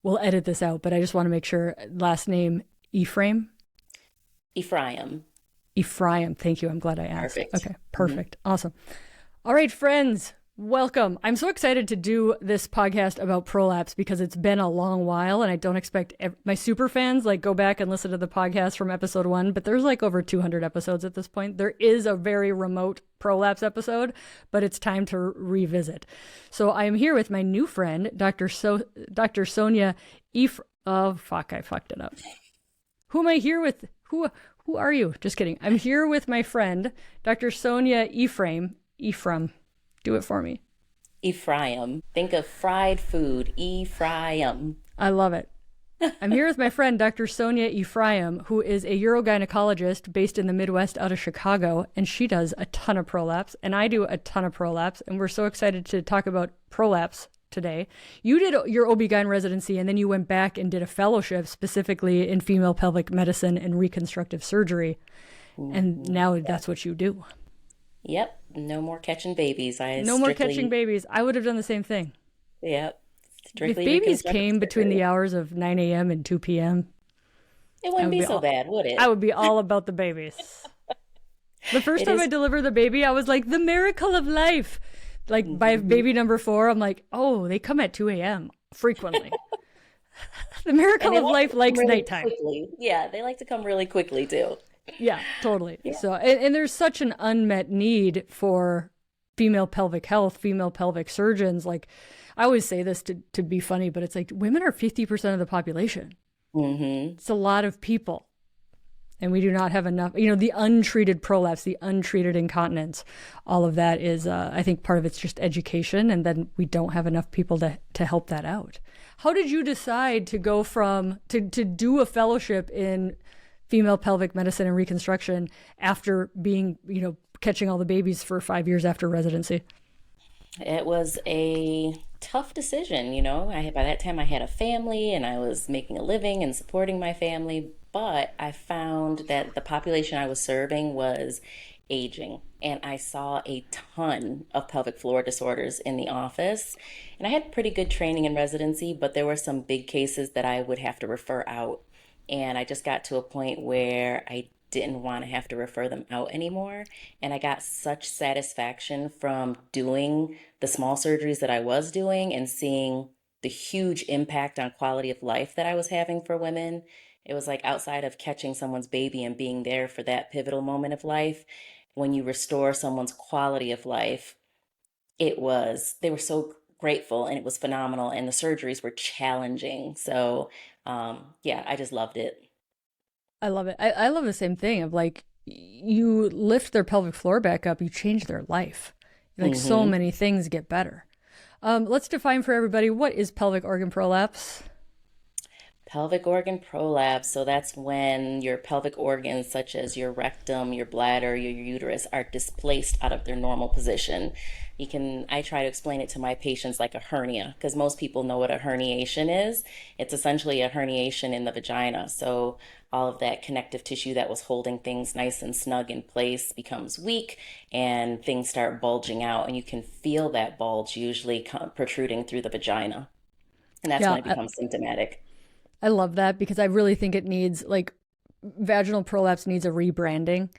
we'll edit this out, but I just want to make sure. Last name, Ephraim? Ephraim. Ephraim. Thank you. I'm glad I asked. Perfect. Okay, perfect. Awesome. All right, friends, welcome. I'm so excited to do this podcast about prolapse because it's been a long while, and I don't expect my super fans go back and listen to the podcast from episode 1, but there's over 200 episodes at this point. There is a very remote prolapse episode, but it's time to revisit. So I am here with my new friend, Dr. Sonya Ephraim. Oh, fuck, I fucked it up. Who am I here with? Who are you? Just kidding. I'm here with my friend, Dr. Sonya Ephraim. Ephraim. Do it for me. Ephraim. Think of fried food. Ephraim. I love it. I'm here with my friend, Dr. Sonya Ephraim, who is a urogynecologist based in the Midwest out of Chicago, and she does a ton of prolapse, and I do a ton of prolapse, and we're so excited to talk about prolapse today. You did your OB-GYN residency, and then you went back and did a fellowship specifically in female pelvic medicine and reconstructive surgery, and now that's what you do. Yep. No more catching babies. No more catching babies. I would have done the same thing. Yep. If babies came between the hours of 9 a.m. and 2 p.m., it wouldn't be so bad, would it? I would be all about the babies. The first time I delivered the baby, I was like, the miracle of life. By baby number 4, I'm like, oh, they come at 2 a.m. frequently. The miracle of life likes nighttime. Quickly. Yeah, they like to come really quickly too. Yeah, totally. Yeah. So, and there's such an unmet need for female pelvic health, female pelvic surgeons. I always say this to be funny, but it's women are 50% of the population. Mm-hmm. It's a lot of people. And we do not have enough, the untreated prolapse, the untreated incontinence, all of that is, I think part of it's just education. And then we don't have enough people to help that out. How did you decide to go to do a fellowship in female pelvic medicine and reconstruction after being, catching all the babies for 5 years after residency? It was a tough decision, by that time I had a family and I was making a living and supporting my family, but I found that the population I was serving was aging, and I saw a ton of pelvic floor disorders in the office, and I had pretty good training in residency, but there were some big cases that I would have to refer out. And I just got to a point where I didn't want to have to refer them out anymore. And I got such satisfaction from doing the small surgeries that I was doing and seeing the huge impact on quality of life that I was having for women. It was outside of catching someone's baby and being there for that pivotal moment of life, when you restore someone's quality of life, they were so grateful, and it was phenomenal, and the surgeries were challenging. So I just loved it. I love it. I love the same thing of you lift their pelvic floor back up, you change their life. So many things get better. Let's define for everybody, what is pelvic organ prolapse? Pelvic organ prolapse. So that's when your pelvic organs, such as your rectum, your bladder, your uterus, are displaced out of their normal position. I try to explain it to my patients like a hernia, because most people know what a herniation is. It's essentially a herniation in the vagina. So all of that connective tissue that was holding things nice and snug in place becomes weak, and things start bulging out, and you can feel that bulge usually protruding through the vagina. And that's when it becomes symptomatic. I love that, because I really think it needs, vaginal prolapse needs a rebranding,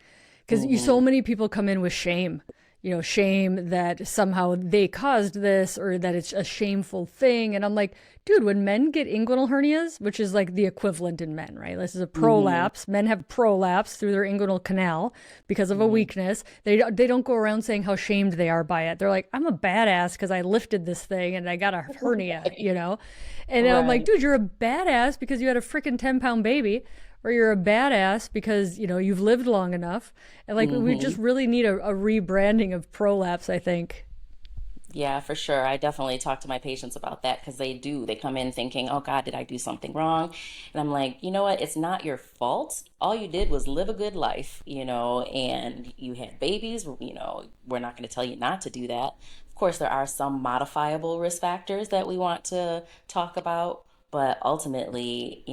because so many people come in with shame. Shame that somehow they caused this, or that it's a shameful thing. And I'm like, dude, when men get inguinal hernias, which is the equivalent in men, right? This is a prolapse. Men have prolapse through their inguinal canal because of a weakness. They don't go around saying how shamed they are by it. They're like, I'm a badass because I lifted this thing and I got a hernia, And right. I'm like, dude, you're a badass because you had a freaking 10-pound baby. Or you're a badass because, you've lived long enough. And we just really need a rebranding of prolapse, I think. Yeah, for sure. I definitely talk to my patients about that, because they come in thinking, oh God, did I do something wrong? And I'm like, you know what? It's not your fault. All you did was live a good life, and you had babies, we're not going to tell you not to do that. Of course, there are some modifiable risk factors that we want to talk about, but ultimately,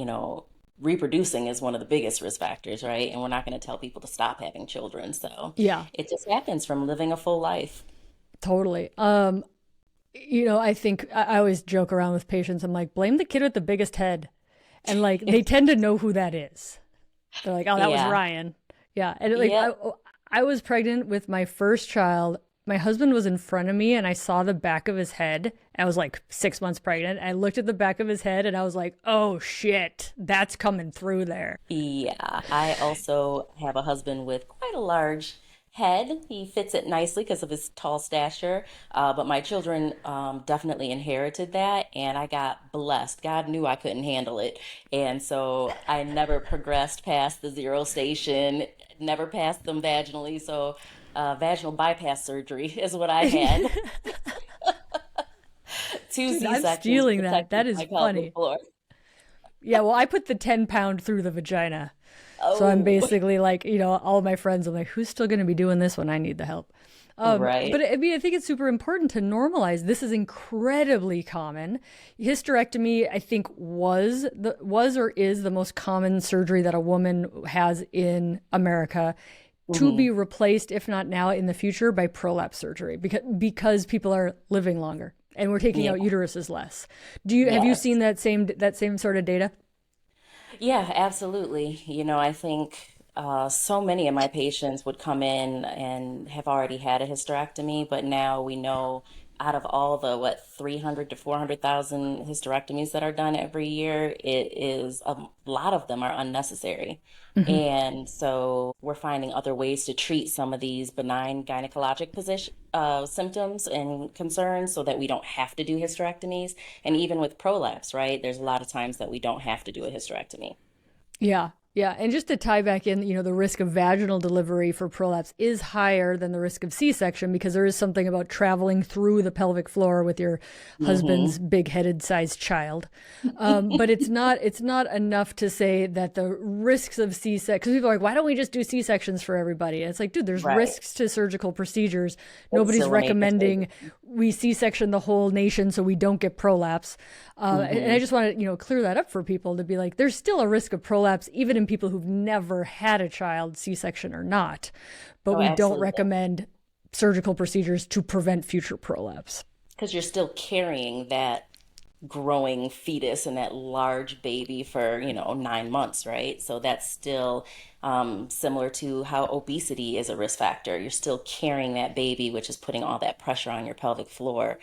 reproducing is one of the biggest risk factors, right? And we're not going to tell people to stop having children. So yeah, it just happens from living a full life. Totally. I think I always joke around with patients. I'm like, blame the kid with the biggest head. And like, they tend to know who that is. They're like, oh, that was Yeah. Ryan. Yeah. And like, Yep. I was pregnant with my first child. My husband was in front of me and I saw the back of his head. I was like 6 months pregnant. I looked at the back of his head and I was like, oh shit, that's coming through there. Yeah, I also have a husband with quite a large head. He fits it nicely because of his tall stature. But my children definitely inherited that, and I got blessed. God knew I couldn't handle it. And so I never progressed past the zero station, never passed them vaginally. So vaginal bypass surgery is what I had. Two Dude, I'm C-sections stealing that. protecting That is my pelvic funny. floor. Yeah, well, I put the 10 pound through the vagina. So I'm Oh, basically like, all of my friends, I'm like, who's still going to be doing this when I need the help? right. But I mean, I think it's super important to normalize. This is incredibly common. Hysterectomy, I think, was or is the most common surgery that a woman has in America, to Hmm. be replaced, if not now, in the future, by prolapse surgery because people are living longer and we're taking Yeah. out uteruses less. Have you Yes. seen that same sort of data? Yeah, absolutely. I think so many of my patients would come in and have already had a hysterectomy, but now we know out of all the, what, 300 to 400,000 hysterectomies that are done every year, it is a lot of them are unnecessary. Hmm. And so we're finding other ways to treat some of these benign gynecologic symptoms and concerns so that we don't have to do hysterectomies. And even with prolapse, right? There's a lot of times that we don't have to do a hysterectomy. Yeah. Yeah. And just to tie back in, the risk of vaginal delivery for prolapse is higher than the risk of C-section because there is something about traveling through the pelvic floor with your husband's Hmm. big-headed sized child. But it's not enough to say that the risks of C-section, because people are like, why don't we just do C-sections for everybody? And it's like, dude, there's Right. risks to surgical procedures. It's Nobody's still a major recommending surgery. we C-section the whole nation so we don't get prolapse. And I Hmm. just want to, clear that up for people to be like, there's still a risk of prolapse, even in people who've never had a child, C-section or not. But Oh, we don't absolutely. recommend surgical procedures to prevent future prolapse. Because you're still carrying that growing fetus and that large baby for, 9 months, right? So that's still similar to how obesity is a risk factor. You're still carrying that baby, which is putting all that pressure on your pelvic floor.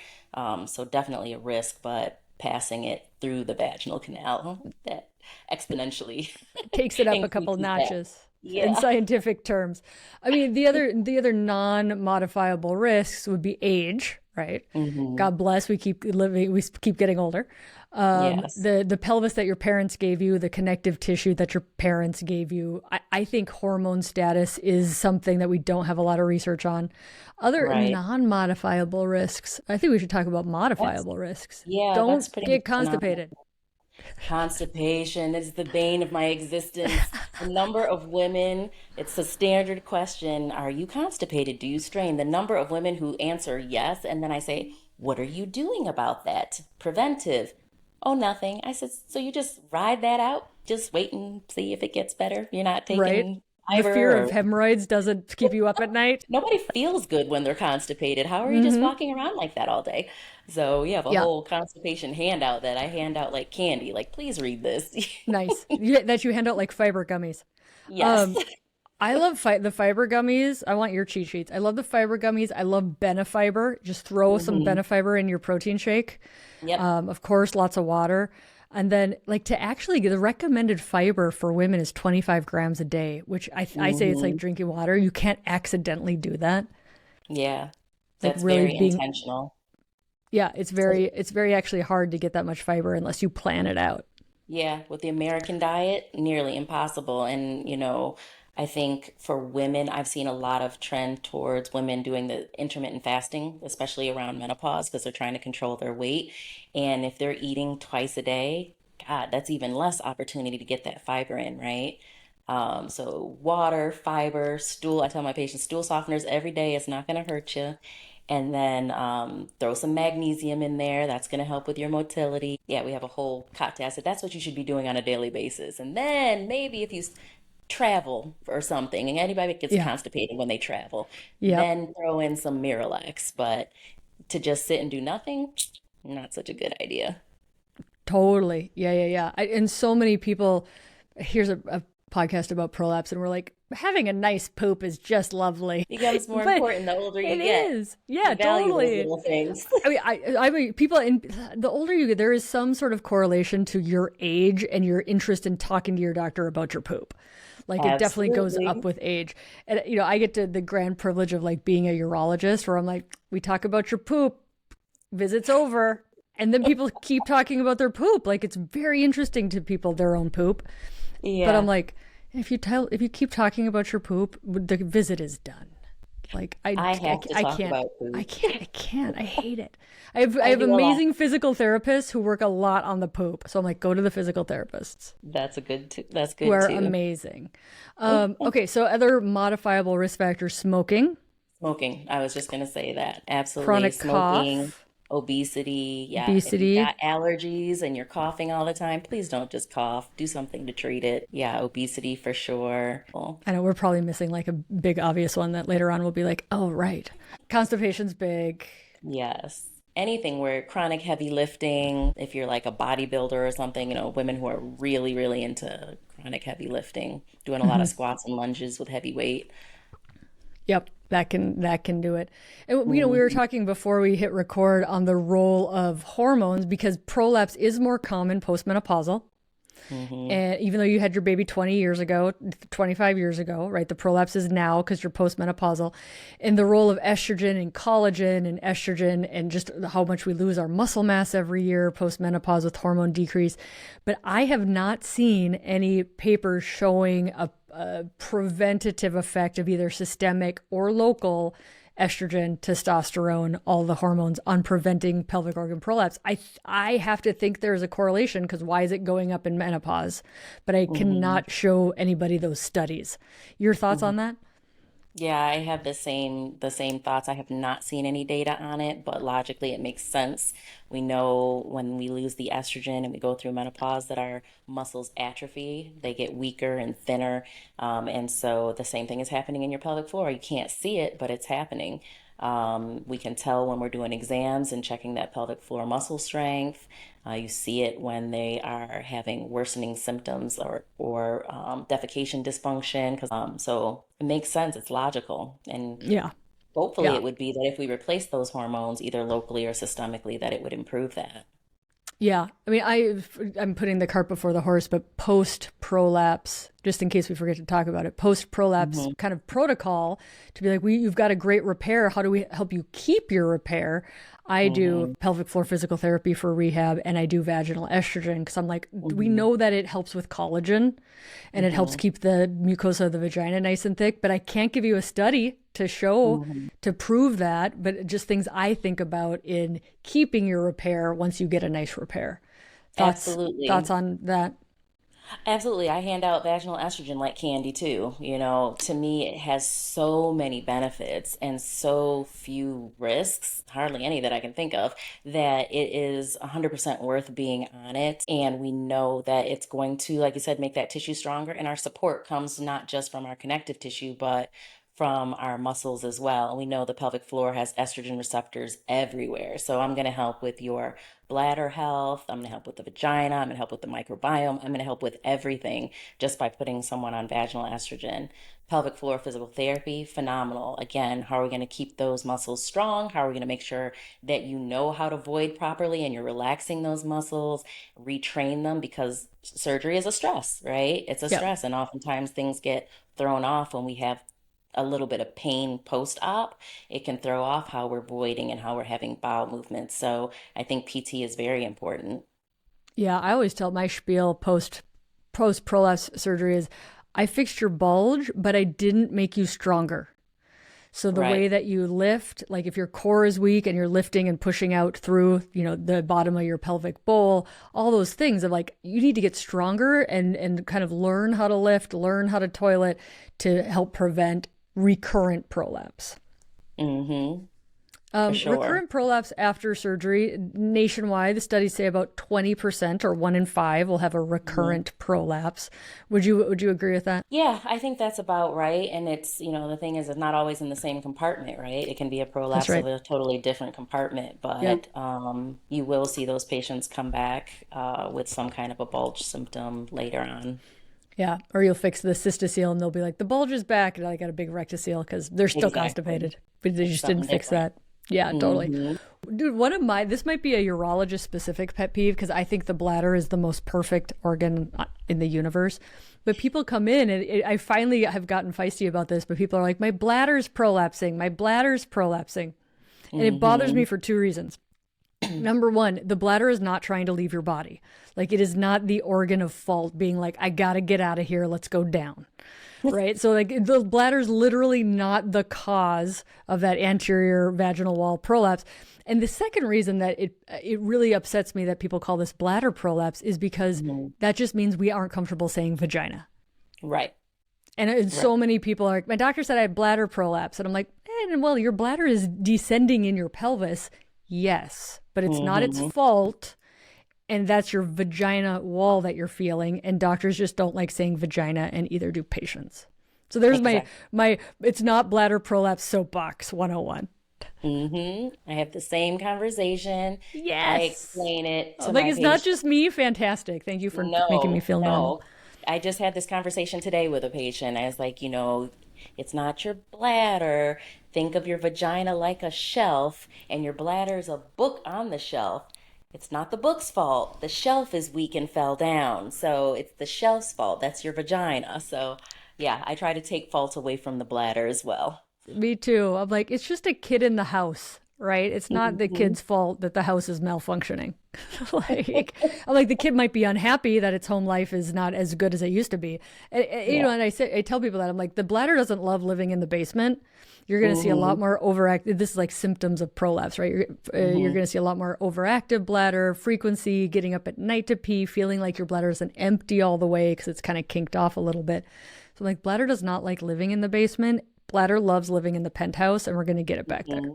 So definitely a risk, but passing it through the vaginal canal, that exponentially Takes it up a couple increases that. notches in Yeah. scientific terms. I mean, the other non-modifiable risks would be age, right? Hmm. God bless, we keep living, we keep getting older. Yes. The pelvis that your parents gave you, the connective tissue that your parents gave you. I think hormone status is something that we don't have a lot of research on. Other Right. non-modifiable risks. I think we should talk about That's modifiable risks. Yeah, that's Don't pretty much get phenomenal. constipated. Constipation is the bane of my existence. The number of women, it's a standard question. Are you constipated? Do you strain? The number of women who answer yes, and then I say, what are you doing about that? Preventive. Oh, nothing. I said, so you just ride that out? Just wait and see if it gets better? You're not Right? taking The fear fiber of or hemorrhoids doesn't keep you up at night. nobody feels good when they're constipated. How are you just Mm-hmm. walking around like that all day? So you have a Yeah, whole constipation handout that I hand out like candy. Like, please read this. nice. That you hand out like fiber gummies. Yes. Um, I love the fiber gummies. I want your cheat sheets. I love the fiber gummies. I love Benefiber. Just throw some Hmm. Benefiber in your protein shake. Yep. Of course, lots of water. And then, like, to actually get the recommended fiber for women is 25 grams a day, which I say it's like Hmm. drinking water. You can't accidentally do that. Yeah. Like, That's really very being, intentional. yeah, it's very actually hard to get that much fiber unless you plan it out. Yeah, with the American diet, nearly impossible. And, I think for women, I've seen a lot of trend towards women doing the intermittent fasting, especially around menopause, because they're trying to control their weight. And if they're eating twice a day, God, that's even less opportunity to get that fiber in, right? So water, fiber, stool. I tell my patients stool softeners every day. It's not going to hurt you. And then throw some magnesium in there. That's going to help with your motility. Yeah, we have a whole cocktail. I said that's what you should be doing on a daily basis. And then maybe if you travel or something, and anybody gets Yeah. constipated when they travel, Yep. then throw in some Miralax. But to just sit and do nothing, not such a good idea. Totally. Yeah. And so many people, here's a podcast about prolapse, and we're like, having a nice poop is just lovely. Becomes more But important the older you it get. is. You Yeah, value those totally. little things. I mean, people, in the older you get, there is some sort of correlation to your age and your interest in talking to your doctor about your poop. Like it definitely goes up Absolutely. with age. And, I get to the grand privilege of like being a urologist where I'm like, we talk about your poop, visit's over. And then people keep talking about their poop. Like it's very interesting to people, their own poop. But I'm Yeah. like, if you keep talking about your poop, the visit is done. Like I have to I talk can't, about food. I hate it. I have I do a lot. amazing physical therapists who work a lot on the poop. So I'm like, go to the physical therapists That's who good are too. amazing. Okay, so other modifiable risk factors: smoking, Smoking. I was just gonna say that. Absolutely. chronic Smoking, cough, obesity. Yeah. If you've obesity. got allergies and you're coughing all the time, please don't just cough. Do something to treat it. Yeah, obesity for sure. Well, I know we're probably missing like a big obvious one that later on we'll be like, oh right, constipation's big. yes. Anything where chronic heavy lifting, if you're like a bodybuilder or something, women who are really, really into chronic heavy lifting, doing a lot of squats and lunges with heavy weight. Yep, that can do it. And we were Mhm. talking before we hit record on the role of hormones because prolapse is more common postmenopausal. Mhm. And even though you had your baby 20 years ago, 25 years ago, right? The prolapse is now because you're postmenopausal. And the role of estrogen and collagen and estrogen and just how much we lose our muscle mass every year postmenopause with hormone decrease. But I have not seen any papers showing a preventative effect of either systemic or local estrogen, testosterone, all the hormones on preventing pelvic organ prolapse. I have to think there's a correlation because why is it going up in menopause? But I Mhm. cannot show anybody those studies. Your thoughts Mhm. on that? Yeah, I have the same thoughts. I have not seen any data on it, but logically it makes sense. We know when we lose the estrogen and we go through menopause that our muscles atrophy, they get weaker and thinner. And so the same thing is happening in your pelvic floor. You can't see it, but it's happening. We can tell when we're doing exams and checking that pelvic floor muscle strength. You see it when they are having worsening symptoms or defecation dysfunction. So it makes sense. It's logical, and Yeah. hopefully Yeah. it would be that if we replace those hormones either locally or systemically, that it would improve that. Yeah, I mean, I'm putting the cart before the horse, but post prolapse, just in case we forget to talk about it, post prolapse Hmm. kind of protocol to be like, you've got a great repair. How do we help you keep your repair? I do Hmm. pelvic floor physical therapy for rehab, and I do vaginal estrogen because I'm like, we Hmm. know that it helps with collagen, and it helps Hmm. keep the mucosa of the vagina nice and thick. But I can't give you a study to show Hmm. to prove that, but just things I think about in keeping your repair once you get a nice repair. Thoughts Absolutely. on that? Absolutely. I hand out vaginal estrogen like candy too. To me, it has so many benefits and so few risks, hardly any that I can think of, that it is 100% worth being on it. And we know that it's going to, like you said, make that tissue stronger. And our support comes not just from our connective tissue, but from our muscles as well. We know the pelvic floor has estrogen receptors everywhere. So I'm going to help with your bladder health. I'm going to help with the vagina. I'm going to help with the microbiome. I'm going to help with everything just by putting someone on vaginal estrogen. Pelvic floor physical therapy, phenomenal. Again, how are we going to keep those muscles strong? How are we going to make sure that you know how to void properly and you're relaxing those muscles, retrain them because surgery is a stress, right? It's a Yep. stress. And oftentimes things get thrown off when we have a little bit of pain post-op. It can throw off how we're voiding and how we're having bowel movements. So I think PT is very important. Yeah, I always tell my spiel post prolapse surgery is I fixed your bulge, but I didn't make you stronger. So the way Right. that you lift, like if your core is weak and you're lifting and pushing out through, the bottom of your pelvic bowl, all those things of like you need to get stronger and kind of learn how to lift, learn how to toilet to help prevent recurrent prolapse. Mm-hmm. for sure. Recurrent prolapse after surgery, nationwide, the studies say about 20% or 1 in 5 will have a Mhm. recurrent prolapse. Would you agree with that? Yeah, I think that's about right. And it's, the thing is, it's not always in the same compartment, right? It can be a That's prolapse of right. a totally different compartment, Yep. but you will see those patients come back with some kind of a bulge symptom later on. Yeah. Or you'll fix the cystocele and they'll be like, the bulge is back. And I got a big rectocele because they're still Exactly. constipated, but they It's just didn't something fix different. that. Yeah, totally. Hmm. Dude, this might be a urologist specific pet peeve because I think the bladder is the most perfect organ in the universe. But people come in and I finally have gotten feisty about this, but people are like, my bladder's prolapsing. My bladder's prolapsing. And it bothers me Hmm. for two reasons. Number one, the bladder is not trying to leave your body. Like it is not the organ of fault being like, I got to get out of here. Let's go down. Right. So like the bladder is literally not the cause of that anterior vaginal wall prolapse. And the second reason that it really upsets me that people call this bladder prolapse is because Hmm. that just means we aren't comfortable saying vagina. Right. And Right. so many people are like, my doctor said I had bladder prolapse. And I'm like, well, your bladder is descending in your pelvis. Yes, but it's not its Hmm. fault. And that's your vagina wall that you're feeling. And doctors just don't like saying vagina, and either do patients. So there's Exactly. my it's not bladder prolapse soapbox 101. I have the same conversation. I Yes. explain it to Like my it's not patients. just me. Fantastic. Thank you for making me No, feel normal. no. I just had this conversation today with a patient. I was like, it's not your bladder. Think of your vagina like a shelf, and your bladder is a book on the shelf. It's not the book's fault. The shelf is weak and fell down. So it's the shelf's fault. That's your vagina. So, yeah, I try to take fault away from the bladder as well. Me too. I'm like, it's just a kid in the house, right? It's not the Hmm. kid's fault that the house is malfunctioning. Like, I'm like, the kid might be unhappy that its home life is not as good as it used to be. Yeah. And I tell people that I'm like, the bladder doesn't love living in the basement. You're going to see a lot Hmm. more overactive. This is like symptoms of prolapse, right? You're Hmm. going to see a lot more overactive bladder frequency, getting up at night to pee, feeling like your bladder isn't empty all the way because it's kind of kinked off a little bit. So, like, bladder does not like living in the basement. Bladder loves living in the penthouse, and we're going to get it back there. Hmm.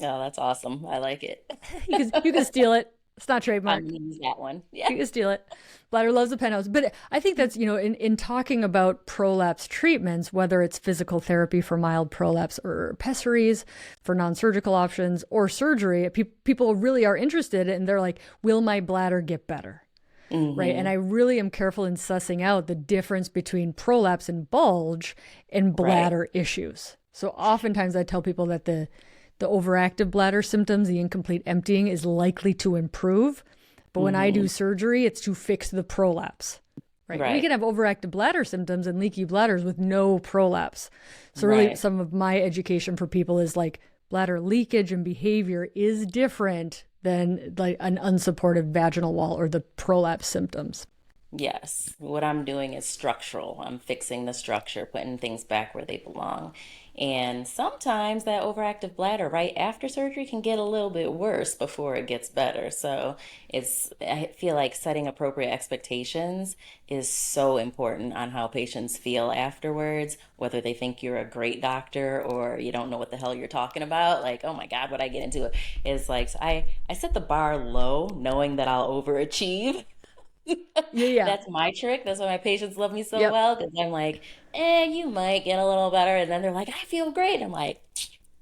Oh, that's awesome. I like it. You can steal it. It's not I'll trademarked. use that one. Yeah. You can steal it. Bladder loves the penthouse. But I think that's, in talking about prolapse treatments, whether it's physical therapy for mild prolapse or pessaries for non surgical options or surgery, people really are interested and they're like, will my bladder get better? Right. And Hmm. I really am careful in sussing out the difference between prolapse and bulge and Right. bladder issues. So oftentimes I tell people that the overactive bladder symptoms, the incomplete emptying, is likely to improve. But when I do Hmm. surgery, it's to fix the prolapse. Right. We Right. can have overactive bladder symptoms and leaky bladders with no prolapse. So really Right. some of my education for people is like bladder leakage and behavior is different than like an unsupported vaginal wall or the prolapse symptoms. Yes. What I'm doing is structural. I'm fixing the structure, putting things back where they belong. And sometimes that overactive bladder right after surgery can get a little bit worse before it gets better. So I feel like setting appropriate expectations is so important on how patients feel afterwards, whether they think you're a great doctor or you don't know what the hell you're talking about. Like, oh my God, what I get into it is like, so I set the bar low knowing that I'll overachieve. Yeah, yeah. That's my trick. That's why my patients love me so Yep. well because I'm like, you might get a little better. And then they're like, I feel great. I'm like,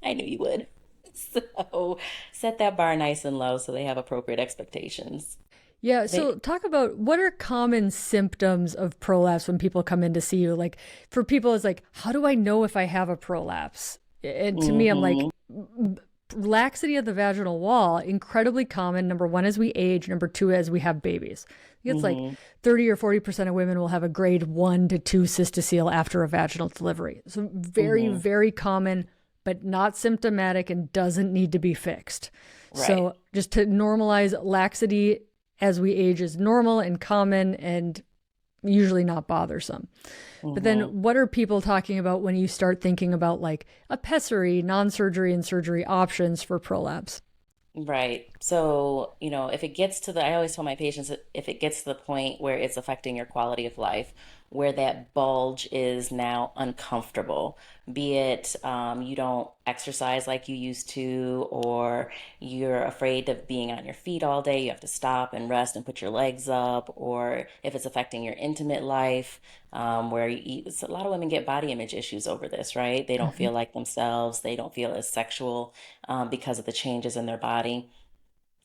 I knew you would. So set that bar nice and low so they have appropriate expectations. Yeah, so They, talk about what are common symptoms of prolapse when people come in to see you? Like for people, it's like, how do I know if I have a prolapse? And to me, I'm like, mm-hmm, laxity of the vaginal wall, incredibly common. Number one, as we age. Number two, as we have babies. It's like mm-hmm, 30 or 40% of women will have a grade 1 to 2 cystocele after a vaginal delivery. So very, mm-hmm. very common, but not symptomatic and doesn't need to be fixed. Right. So just to normalize laxity as we age is normal and common and usually not bothersome. But then Mm-hmm. what are people talking about when you start thinking about like a pessary, non-surgery and surgery options for prolapse? Right. So, if it gets to I always tell my patients that if it gets to the point where it's affecting your quality of life, where that bulge is now uncomfortable, be it you don't exercise like you used to, or you're afraid of being on your feet all day, you have to stop and rest and put your legs up, or if it's affecting your intimate life, where you eat. So a lot of women get body image issues over this, right? They don't Hmm. feel like themselves, they don't feel as sexual because of the changes in their body.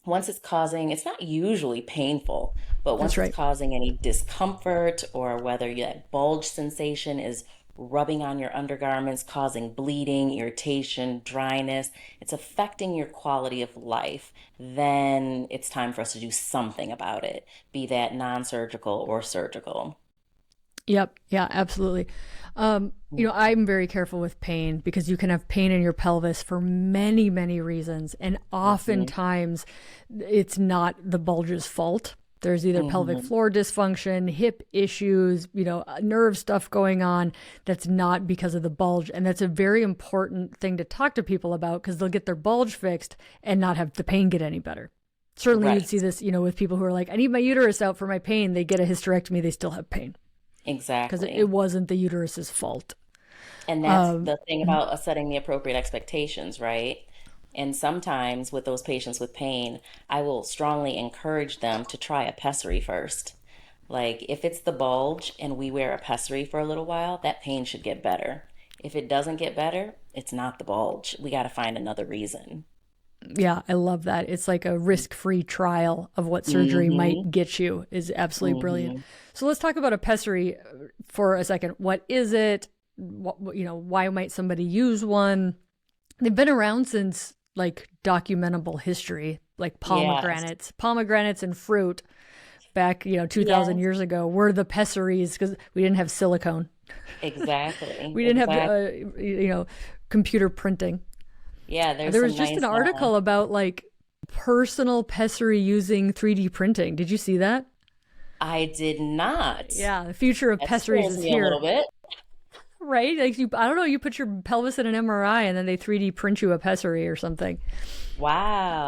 Once it's causing, it's not usually painful, but That's once it's right. causing any discomfort, or whether that bulge sensation is rubbing on your undergarments, causing bleeding, irritation, dryness, it's affecting your quality of life, then it's time for us to do something about it, be that non-surgical or surgical. Yep. Yeah, absolutely. I'm very careful with pain because you can have pain in your pelvis for many, many reasons. And Mm-hmm. oftentimes it's not the bulge's fault. There's either pelvic Mm-hmm. floor dysfunction, hip issues, nerve stuff going on that's not because of the bulge. And that's a very important thing to talk to people about because they'll get their bulge fixed and not have the pain get any better. Certainly you'd see Right. this, with people who are like, I need my uterus out for my pain. They get a hysterectomy, they still have pain because it Exactly. wasn't the uterus's fault. And that's Um, the thing about setting the appropriate expectations, right? And sometimes with those patients with pain, I will strongly encourage them to try a pessary first. Like if it's the bulge and we wear a pessary for a little while, that pain should get better. If it doesn't get better, it's not the bulge. We got to find another reason. yeah, I love that. It's like a risk-free trial of what surgery Mm-hmm. might get you is absolutely brilliant. Mm-hmm. So let's talk about a pessary for a second. What is it? Why might somebody use one? They've been around since like documentable history, like Yes. pomegranates and fruit back, 2000 Yes. years ago were the pessaries because we didn't have silicone. Exactly. We didn't have, Exactly. computer printing. Yeah, there's There was some just an nice article about like personal pessary using 3D printing. Did you see that? I did not. Yeah, the future of That pessaries scares is me a little here. bit. Right? Like I don't know, you put your pelvis in an MRI and then they 3D print you a pessary or something.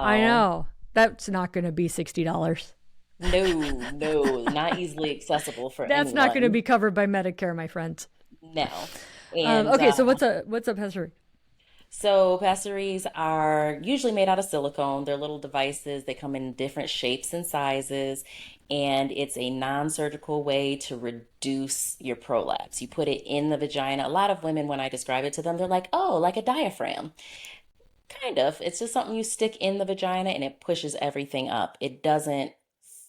I Wow. know. That's not going to be $60. No, no, not easily accessible for That's not going to anyone. be covered by Medicare, my friends. No. And Okay, so what's a pessary? so pessaries are usually made out of silicone. They're little devices. They come in different shapes and sizes, and it's a non-surgical way to reduce your prolapse. You put it in the vagina. A lot of women, when I describe it to them, they're like, "Oh, like a diaphragm." Kind of. It's just something you stick in the vagina and it pushes everything up. It doesn't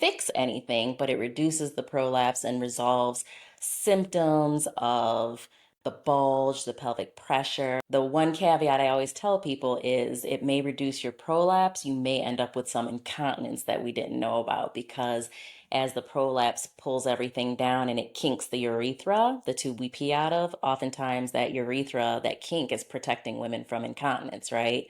fix anything, but it reduces the prolapse and resolves symptoms of the bulge, the pelvic pressure. The one caveat I always tell people is it may reduce your prolapse. You may end up with some incontinence that we didn't know about because as the prolapse pulls everything down and it kinks the urethra, the tube we pee out of, oftentimes that urethra, that kink is protecting women from incontinence, right?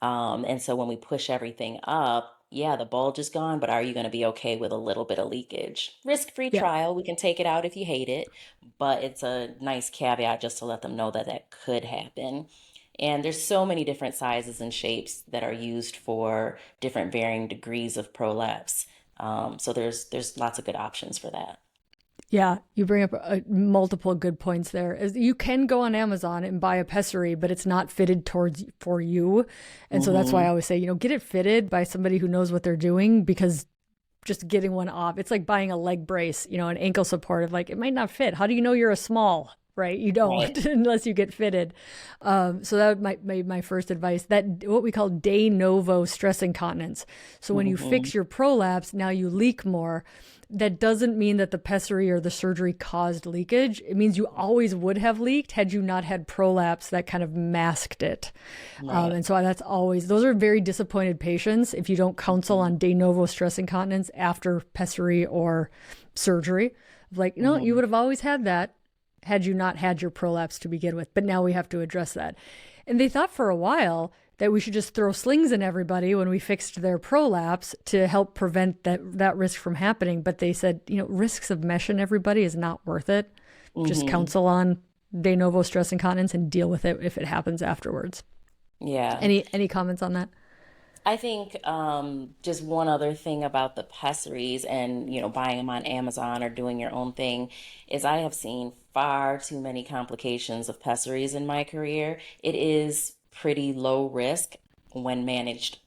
And so when we push everything up, yeah, the bulge is gone, but are you going to be okay with a little bit of leakage? Risk-free Yeah. trial. We can take it out if you hate it, but it's a nice caveat just to let them know that that could happen. And there's so many different sizes and shapes that are used for different varying degrees of prolapse. So there's lots of good options for that. Yeah, you bring up multiple good points there. You can go on Amazon and buy a pessary, but it's not fitted towards for you. And so that's why I Mm-hmm. always say, get it fitted by somebody who knows what they're doing because just getting one off, it's like buying a leg brace, an ankle supportive. Like it might not fit. How do you know you're a small? Right, you Right. don't unless you get fitted. So that might be my first advice. That what we call de novo stress incontinence. So when you Mm-hmm. fix your prolapse, now you leak more. That doesn't mean that the pessary or the surgery caused leakage. It means you always would have leaked had you not had prolapse that kind of masked it. Right. And so that's always, those are very disappointed patients if you don't counsel Mm-hmm. on de novo stress incontinence after pessary or surgery. Like, no, you Mm-hmm. would have always had that had you not had your prolapse to begin with. But now we have to address that. And they thought for a while that we should just throw slings in everybody when we fixed their prolapse to help prevent that risk from happening. But they said, risks of mesh in everybody is not worth it. Just Mm-hmm. counsel on de novo stress incontinence and deal with it if it happens afterwards. Yeah. Any comments on that? I think just one other thing about the pessaries and, buying them on Amazon or doing your own thing is I have seen far too many complications of pessaries in my career. It is pretty low risk when managed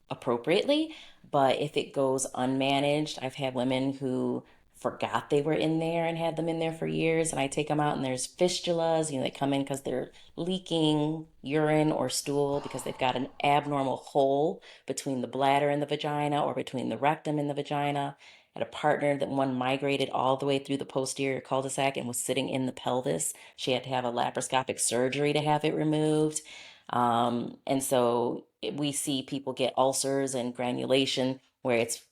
appropriately, but if it goes unmanaged, I've had women who forgot they were in there and had them in there for years, and I take them out and there's fistulas. They come in because they're leaking urine or stool because they've got an abnormal hole between the bladder and the vagina or between the rectum and the vagina. I had a partner that one migrated all the way through the posterior cul-de-sac and was sitting in the pelvis. She had to have a laparoscopic surgery to have it removed. And so we see people get ulcers and granulation where it's,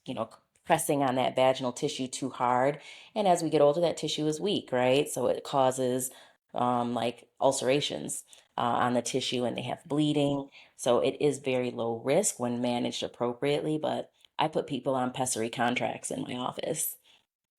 pressing on that vaginal tissue too hard. And as we get older, that tissue is weak, right? So it causes like ulcerations on the tissue and they have bleeding. So it is very low risk when managed appropriately, but I put people on pessary contracts in my office.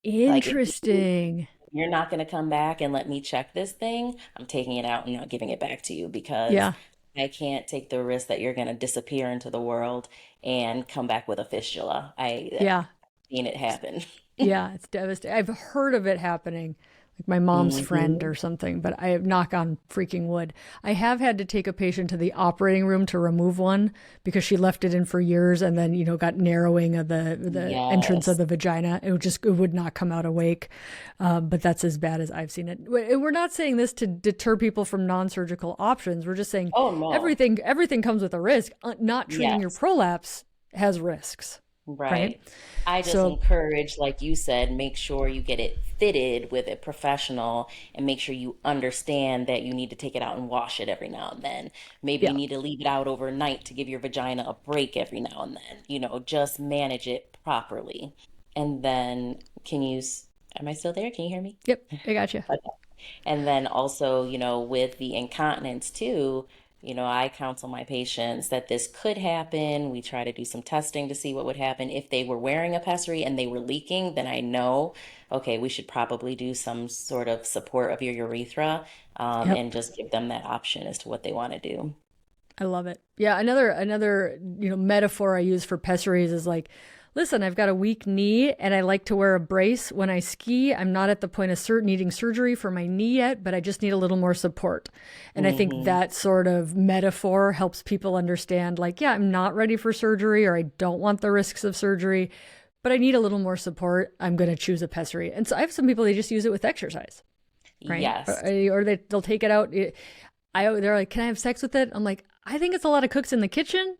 Like if Interesting. you're not going to come back and let me check this thing, I'm taking it out and not giving it back to you because Yeah. I can't take the risk that you're going to disappear into the world and come back with a fistula. I've Yeah. seen it happen. Yeah, it's devastating. I've heard of it happening, like my mom's friend Hmm. or something, but I have knock on freaking wood. I have had to take a patient to the operating room to remove one because she left it in for years and then, got narrowing of the entrance of Yes. the vagina. It would not come out awake. But that's as bad as I've seen it. And we're not saying this to deter people from non-surgical options. We're just saying Oh no. everything comes with a risk. Not treating your Yes. prolapse has risks, right? Right. I just So, encourage, like you said, make sure you get it fitted with a professional and make sure you understand that you need to take it out and wash it every now and then. Maybe you yeah. need to leave it out overnight to give your vagina a break every now and then. Just manage it properly. And then, am I still there? Can you hear me? Yep, I got you. Okay. And then also, with the incontinence too, I counsel my patients that this could happen. We try to do some testing to see what would happen. If they were wearing a pessary and they were leaking, then I know, okay, we should probably do some sort of support of your urethra, Yep. and just give them that option as to what they want to do. I love it. Yeah, another metaphor I use for pessaries is like, listen, I've got a weak knee and I like to wear a brace when I ski. I'm not at the point of needing surgery for my knee yet, but I just need a little more support. And I think Hmm. that sort of metaphor helps people understand like, yeah, I'm not ready for surgery or I don't want the risks of surgery, but I need a little more support. I'm going to choose a pessary. And so I have some people they just use it with exercise, right? Yes. Or they'll take it out. They're like, can I have sex with it? I'm like, I think it's a lot of cooks in the kitchen.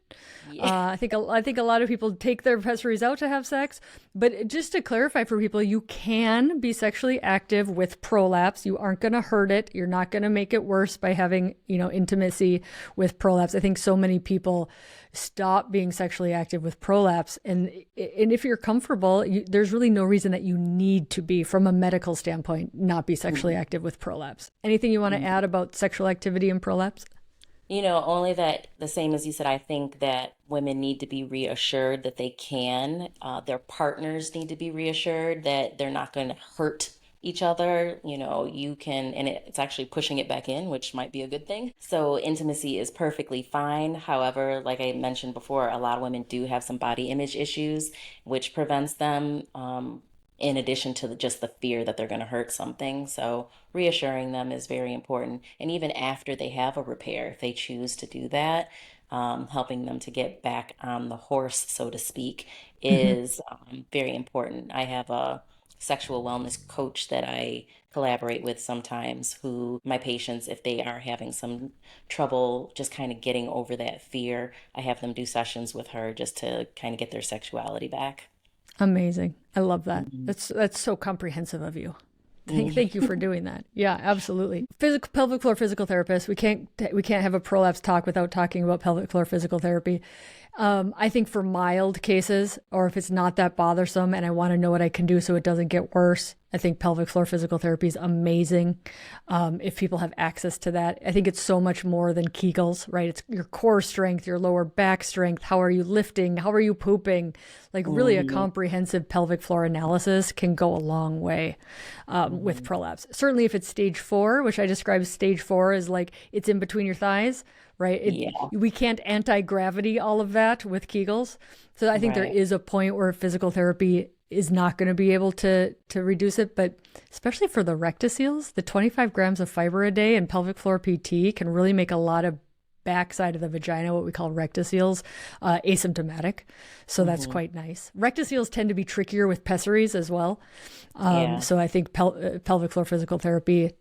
Yeah. I think a lot of people take their pessaries out to have sex. But just to clarify for people, you can be sexually active with prolapse. You aren't going to hurt it. You're not going to make it worse by having intimacy with prolapse. I think so many people stop being sexually active with prolapse, and if you're comfortable, there's really no reason that you need to be, from a medical standpoint, not be sexually Mhm. active with prolapse. Anything you want to add about sexual activity and prolapse? Only that the same as you said, I think that women need to be reassured that they can. Their partners need to be reassured that they're not going to hurt each other. You can, and it's actually pushing it back in, which might be a good thing. So intimacy is perfectly fine. However, like I mentioned before, a lot of women do have some body image issues, which prevents them, in addition to just the fear that they're going to hurt something. So reassuring them is very important. And even after they have a repair, if they choose to do that, helping them to get back on the horse, so to speak, Hmm. is very important. I have a sexual wellness coach that I collaborate with sometimes, who my patients, if they are having some trouble just kind of getting over that fear, I have them do sessions with her just to kind of get their sexuality back. Amazing. I love that. Mhm. That's so comprehensive of you. Thank you Mhm. for doing that. Yeah, absolutely. Physical pelvic floor physical therapist. We can't have a prolapse talk without talking about pelvic floor physical therapy. I think for mild cases, or if it's not that bothersome and I want to know what I can do so it doesn't get worse, I think pelvic floor physical therapy is amazing. If people have access to that, I think it's so much more than Kegels, right? It's your core strength, your lower back strength. How are you lifting? How are you pooping? Like really a Hmm. comprehensive pelvic floor analysis can go a long way with Hmm. prolapse. Certainly if it's stage 4, which I describe stage 4 as like it's in between your thighs, right? Yeah, We can't anti-gravity all of that with Kegels. So I think there right. is a point where physical therapy is not going to be able to reduce it, but especially for the rectoceles, the 25 grams of fiber a day and pelvic floor PT can really make a lot of backside of the vagina, what we call rectoceles, asymptomatic. So that's Hmm. quite nice. Rectoceles tend to be trickier with pessaries as well. Yeah. So I think pelvic floor physical therapy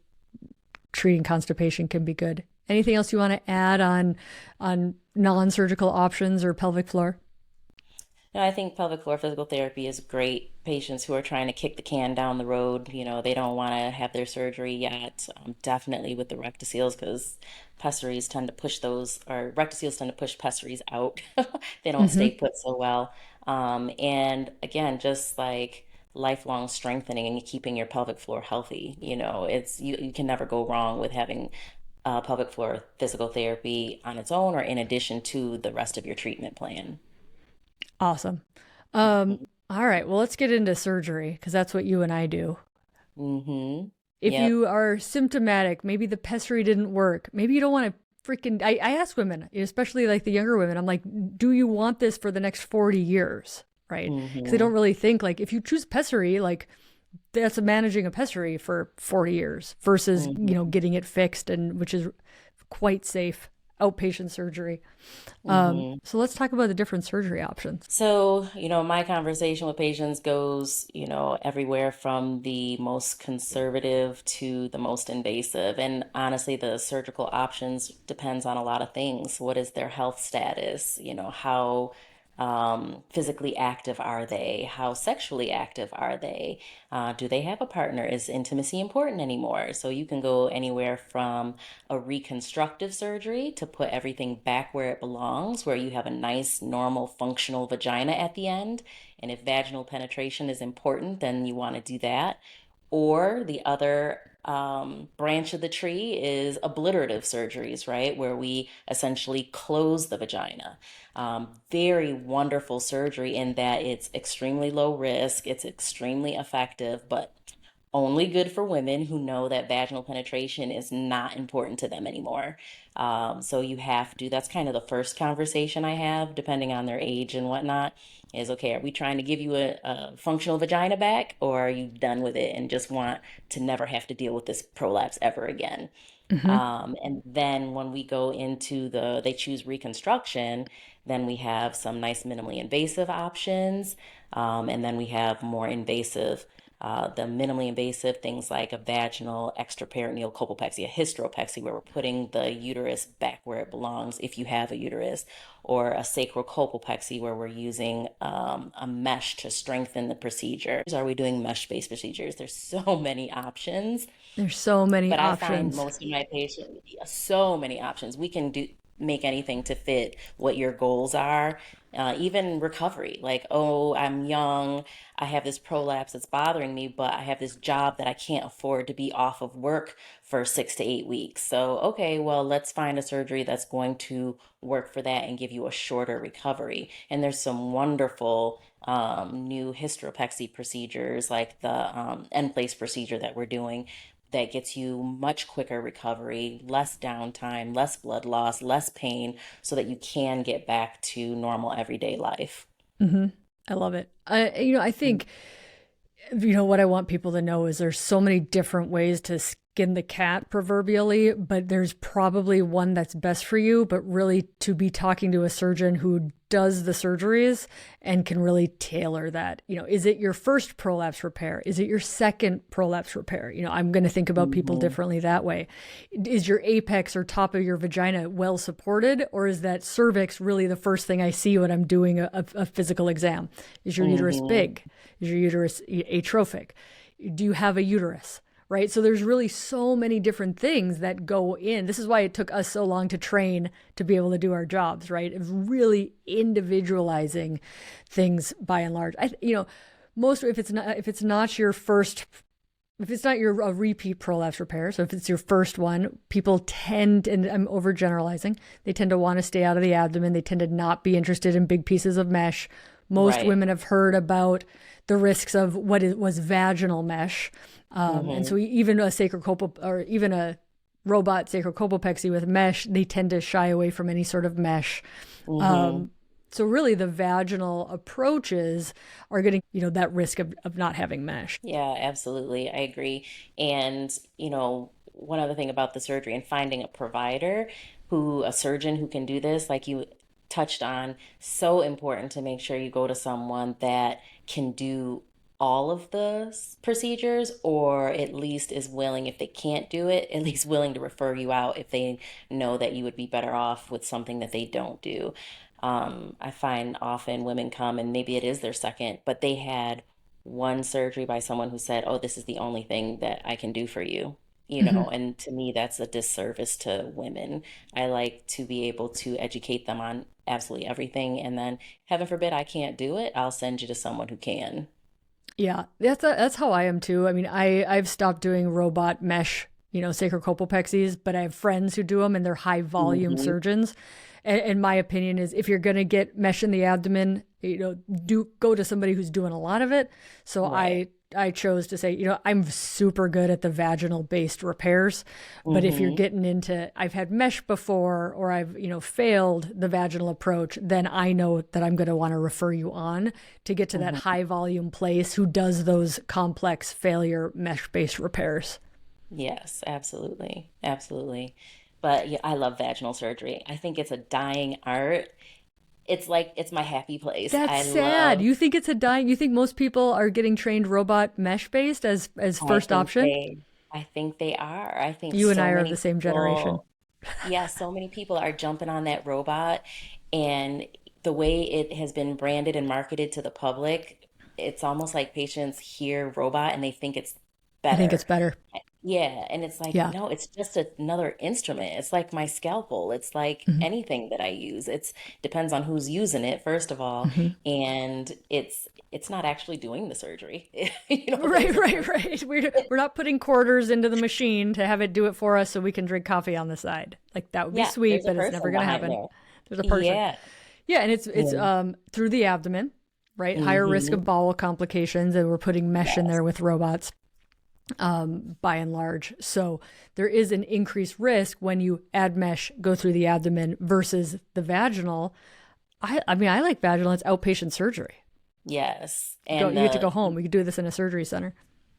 treating constipation can be good. Anything else you want to add on non-surgical options or pelvic floor? No, I think pelvic floor physical therapy is great. Patients who are trying to kick the can down the road, they don't want to have their surgery yet. Definitely with the rectoceles because pessaries tend to push those, or rectoceles tend to push pessaries out. They don't stay Mm-hmm. put so well. And again, just like lifelong strengthening and keeping your pelvic floor healthy, you can never go wrong with having pelvic floor physical therapy on its own or in addition to the rest of your treatment plan. Awesome. Um, all right. Well, let's get into surgery because that's what you and I do. Mm-hmm. If Yep. you are symptomatic, maybe the pessary didn't work. Maybe you don't want to freaking. I ask women, especially like the younger women, I'm like, do you want this for the next 40 years? Right? Because they Mm-hmm. don't really think like if you choose pessary, like that's managing a pessary for 40 years versus, Mm-hmm. getting it fixed and which is quite safe outpatient surgery. Mm-hmm. So let's talk about the different surgery options. So, my conversation with patients goes, everywhere from the most conservative to the most invasive. And honestly, the surgical options depends on a lot of things. What is their health status? How physically active are they? How sexually active are they? Do they have a partner? Is intimacy important anymore? So you can go anywhere from a reconstructive surgery to put everything back where it belongs, where you have a nice, normal, functional vagina at the end. And if vaginal penetration is important, then you want to do that. Or the other branch of the tree is obliterative surgeries, right? Where we essentially close the vagina. Very wonderful surgery in that it's extremely low risk, it's extremely effective, but only good for women who know that vaginal penetration is not important to them anymore. So you have to, that's kind of the first conversation I have, depending on their age and whatnot, is okay, are we trying to give you a functional vagina back, or are you done with it and just want to never have to deal with this prolapse ever again? Mm-hmm. And then when we go into they choose reconstruction, then we have some nice minimally invasive options. And then we have more invasive, the minimally invasive things like a vaginal extraperitoneal colpopexy, a hysteropexy, where we're putting the uterus back where it belongs if you have a uterus, or a sacral colpopexy, where we're using a mesh to strengthen the procedure. Are we doing mesh-based procedures? There's so many options. There's so many But I find options. most of my patients, so many options. We can make anything to fit what your goals are. Even recovery, like, oh, I'm young, I have this prolapse that's bothering me, but I have this job that I can't afford to be off of work for 6 to 8 weeks. So, okay, well, let's find a surgery that's going to work for that and give you a shorter recovery. And there's some wonderful new hysteropexy procedures like the end place procedure that we're doing that gets you much quicker recovery, less downtime, less blood loss, less pain, so that you can get back to normal everyday life. Mm-hmm. I love it. I think what I want people to know is there's so many different ways to skin the cat proverbially, but there's probably one that's best for you, but really to be talking to a surgeon who does the surgeries and can really tailor that. Is it your first prolapse repair? Is it your second prolapse repair? I'm going to think about people Mm-hmm. differently that way. Is your apex or top of your vagina well supported, or is that cervix really the first thing I see when I'm doing a physical exam? Is your uterus Mm-hmm. big? Is your uterus atrophic? Do you have a uterus? Right. So there's really so many different things that go in. This is why it took us so long to train to be able to do our jobs, right? Of really individualizing things by and large. Most if it's not your first if it's not a repeat prolapse repair, so if it's your first one, people tend, and I'm overgeneralizing, they tend to want to stay out of the abdomen. They tend to not be interested in big pieces of mesh. Most Right. women have heard about the risks of was vaginal mesh. And so Mm-hmm. even a sacrocolpal or even a robot sacrocolpopexy with mesh, they tend to shy away from any sort of mesh. Mm-hmm. Um, so really the vaginal approaches are getting, that risk of not having mesh. Yeah, absolutely. I agree. And, one other thing about the surgery and finding a provider a surgeon who can do this, like you touched on, so important to make sure you go to someone that can do all of the procedures, or at least is willing, if they can't do it, at least willing to refer you out if they know that you would be better off with something that they don't do. I find often women come and maybe it is their second, but they had one surgery by someone who said, "Oh, this is the only thing that I can do for you." Mhm. And to me, that's a disservice to women. I like to be able to educate them on absolutely everything. And then, heaven forbid, I can't do it, I'll send you to someone who can. Yeah, that's how I am too. I mean, I've stopped doing robot mesh, sacrocolpopexies, but I have friends who do them, and they're high volume Hmm. surgeons. And my opinion is, if you're gonna get mesh in the abdomen, do go to somebody who's doing a lot of it. So Right. I chose to say, I'm super good at the vaginal based repairs, but if you're Hmm. getting into, I've had mesh before, or I've, failed the vaginal approach, then I know that I'm going to want to refer you on to get to that Hmm. high volume place who does those complex failure mesh based repairs. Yes, absolutely. Absolutely. But yeah, I love vaginal surgery. I think it's a dying art. It's like it's my happy place. That's I sad. love You think most people are getting trained robot mesh based as I first think option? they I think they are. I think You and I so are of many the same generation. people, yeah, so many people are jumping on that robot, and the way it has been branded and marketed to the public, it's almost like patients hear robot and they think it's I think it's better. better. Yeah, and it's like, Yeah. no, it's just another instrument. It's like my scalpel. It's like Mhm. anything that I use. It's depends on who's using it, first of all, Mhm. and it's not actually doing the surgery. Right, There's a right, person. right. We're not putting quarters into the machine to have it do it for us so we can drink coffee on the side. Like that would be Yeah, sweet, there's a but it's never person going to behind happen. there. There's a person. Yeah. Yeah, and it's Yeah. through the abdomen, right? Higher risk Mm-hmm. of bowel complications, and we're putting mesh in Yes. there with robots, by and large. So there is an increased risk when you add mesh, go through the abdomen versus the vaginal. I mean, I like vaginal. It's outpatient surgery. Yes. You And get to go home. We could do this in a surgery center.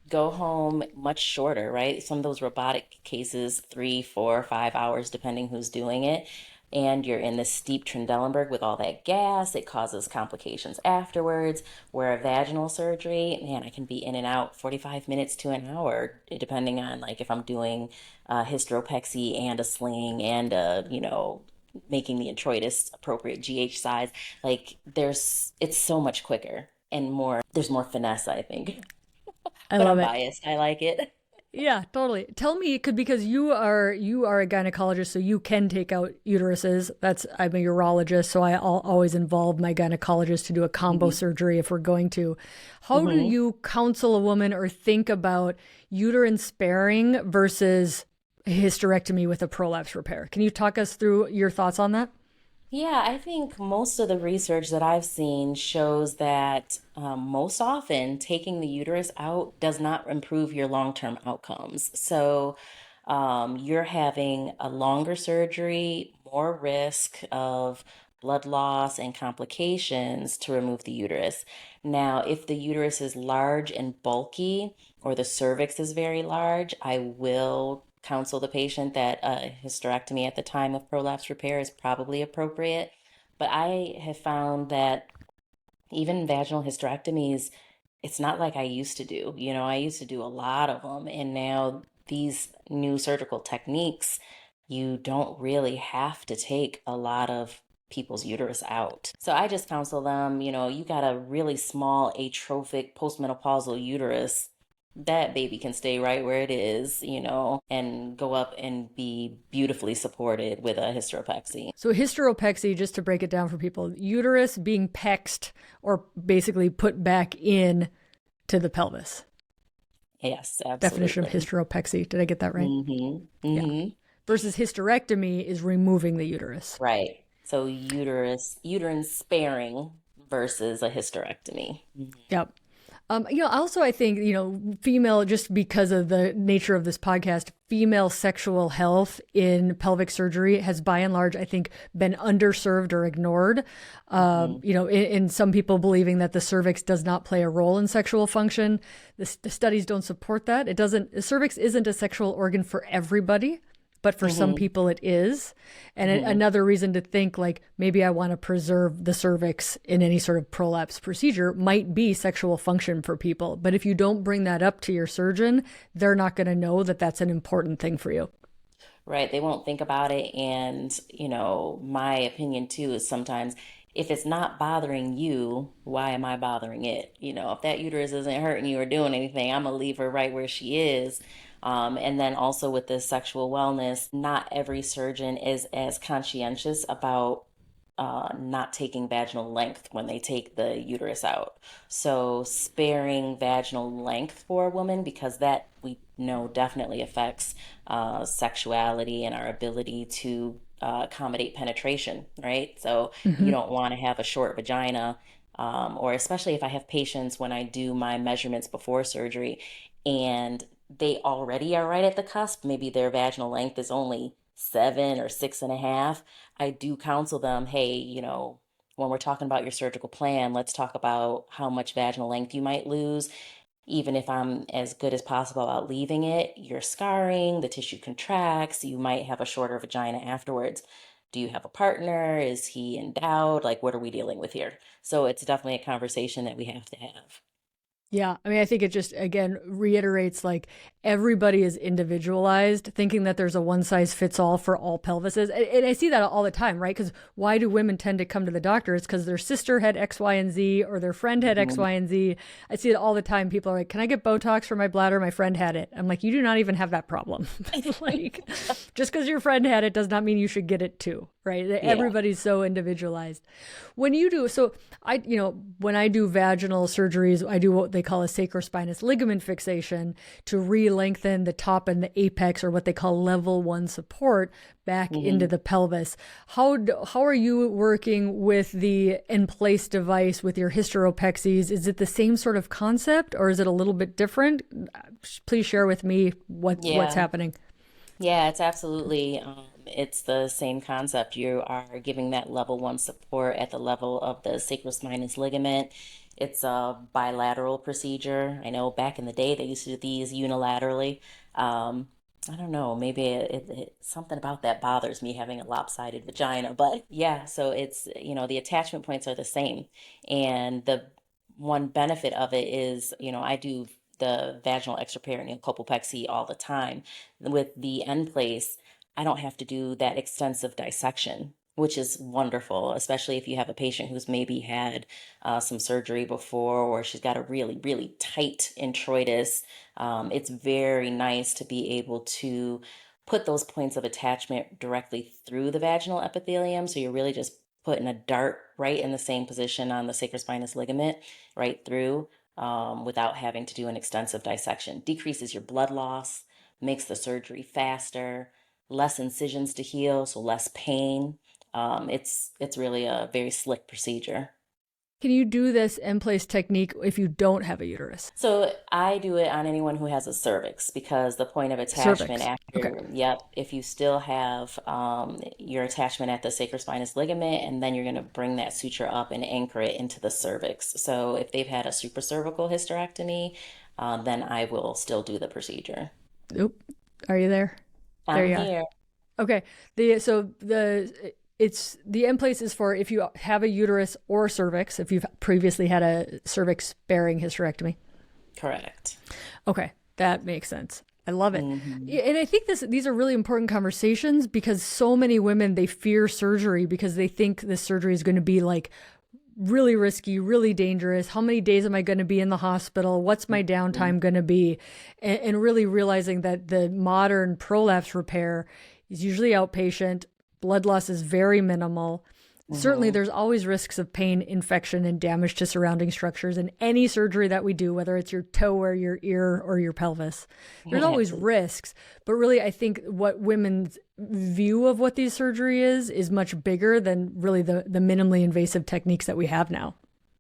go home much shorter, right? Some of those robotic cases, 3, 4, 5 hours, depending who's doing it. And you're in this steep Trendelenburg with all that gas. It causes complications afterwards. Where a vaginal surgery, man, I can be in and out 45 minutes to an hour, depending on like if I'm doing hysteropexy and a sling and making the introitus appropriate GH size. Like it's so much quicker and there's more finesse, I think. I But love I'm it. biased. I like it. Yeah, totally. Tell me, could because you are a gynecologist, so you can take out uteruses. I'm a urologist, so I'll always involve my gynecologist to do a combo Hmm. surgery if we're going to. How do Hmm. you counsel a woman or think about uterine sparing versus hysterectomy with a prolapse repair? Can you talk us through your thoughts on that? Yeah, I think most of the research that I've seen shows that most often taking the uterus out does not improve your long-term outcomes. So you're having a longer surgery, more risk of blood loss and complications to remove the uterus. Now, if the uterus is large and bulky, or the cervix is very large, I will counsel the patient that a hysterectomy at the time of prolapse repair is probably appropriate. But I have found that even vaginal hysterectomies, it's not like I used to do. I used to do a lot of them, and now these new surgical techniques, you don't really have to take a lot of people's uterus out. So I just counsel them, you got a really small atrophic postmenopausal uterus. That baby can stay right where it is, and go up and be beautifully supported with a hysteropexy. So hysteropexy, just to break it down for people, uterus being pexed or basically put back in to the pelvis. Yes, Definition of absolutely. hysteropexy. Did I get that right? Mm-hmm. Yeah. Mm-hmm. Versus hysterectomy is removing the uterus. Right. So uterine sparing versus a hysterectomy. Yep. Also, I think, female, just because of the nature of this podcast, female sexual health in pelvic surgery has by and large, I think, been underserved or ignored. Mm-hmm. In some people believing that the cervix does not play a role in sexual function. The studies don't support that. The cervix isn't a sexual organ for everybody, but for some Mm-hmm. people it is. And Mm-hmm. another reason to think like maybe I want to preserve the cervix in any sort of prolapse procedure might be sexual function for people. But if you don't bring that up to your surgeon, they're not going to know that that's an important thing for you. Right. They won't think about it. And, my opinion too is sometimes if it's not bothering you, why am I bothering it? If that uterus isn't hurting you or doing anything, I'm gonna leave her right where she is. And then also with the sexual wellness, not every surgeon is as conscientious about not taking vaginal length when they take the uterus out. So sparing vaginal length for a woman, because that we know definitely affects sexuality and our ability to accommodate penetration, right? So you Mm-hmm. don't want to have a short vagina, or especially if I have patients when I do my measurements before surgery and they already are right at the cusp, maybe their vaginal length is only 7 or 6.5. I do counsel them, hey, when we're talking about your surgical plan, let's talk about how much vaginal length you might lose. Even if I'm as good as possible about leaving it, you're scarring, the tissue contracts, you might have a shorter vagina afterwards. Do you have a partner? Is he endowed? Like, what are we dealing with here? So it's definitely a conversation that we have to have. Yeah, I mean, I think it just, again, reiterates like everybody is individualized, thinking that there's a one size fits all for all pelvises. And I see that all the time, right? Because why do women tend to come to the doctor? It's because their sister had X, Y, and Z, or their friend had X, Mhm. Y, and Z. I see it all the time. People are like, can I get Botox for my bladder? My friend had it. I'm like, you do not even have that problem. Like, just because your friend had it does not mean you should get it too, right? Yeah. Everybody's so individualized. When you do, so when I do vaginal surgeries, I do what they call a sacrospinous ligament fixation to re-lengthen the top and the apex, or what they call level 1 support, back into Hmm. the pelvis. How are you working with the in-place device with your hysteropexies? Is it the same sort of concept, or is it a little bit different? Please share with me what's Yeah. happening. Yeah, it's absolutely, it's the same concept. You are giving that level 1 support at the level of the sacrospinous ligament. It's a bilateral procedure. I know back in the day they used to do these unilaterally. Um, I don't know, maybe something about that bothers me having a lopsided vagina, but yeah, so it's, the attachment points are the same. And the one benefit of it is, I do the vaginal extraperitoneal colpopexy all the time. With the end place, I don't have to do that extensive dissection, which is wonderful, especially if you have a patient who's maybe had some surgery before, or she's got a really, really tight introitus. It's very nice to be able to put those points of attachment directly through the vaginal epithelium. So you're really just putting a dart right in the same position on the sacrospinous ligament, right through, without having to do an extensive dissection. Decreases your blood loss, makes the surgery faster, less incisions to heal, so less pain. It's really a very slick procedure. Can you do this in-place technique if you don't have a uterus? So I do it on anyone who has a cervix because the point of attachment Cervix. Okay. after, yep, if you still have your attachment at the sacrospinous ligament, and then you're going to bring that suture up and anchor it into the cervix. So if they've had a supracervical hysterectomy, then I will still do the procedure. Oop. Are you there? There I'm you are. here. Okay. The end place is for if you have a uterus or cervix, if you've previously had a cervix sparing hysterectomy. Correct. Okay, that makes sense. I love it. Hmm. Yeah, and I think these are really important conversations because so many women, they fear surgery because they think this surgery is going to be like really risky, really dangerous. How many days am I going to be in the hospital? What's my downtime going to be? And really realizing that the modern prolapse repair is usually outpatient. Blood loss is very minimal. certainly there's always risks of pain, infection, and damage to surrounding structures in any surgery that we do, whether it's your toe or your ear or your pelvis. There's always risks. But really, I think what women's view of what these surgery is much bigger than really the minimally invasive techniques that we have now.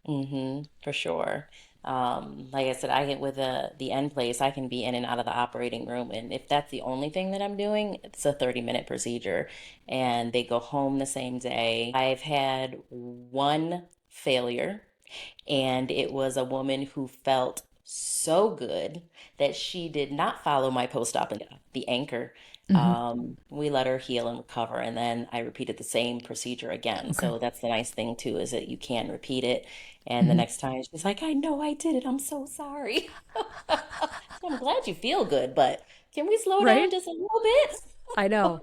For sure. Like I said, I get with the end place, I can be in and out of the operating room. And if that's the only thing that I'm doing, it's a 30-minute procedure and they go home the same day. I've had one failure, and it was a woman who felt so good that she did not follow my post-op and the anchor. We let her heal and recover, and then I repeated the same procedure again. Okay. So that's the nice thing too, is that you can repeat it. And the next time she's like, I know I did it. I'm so sorry. I'm glad you feel good, but can we slow Right? down just a little bit? I know.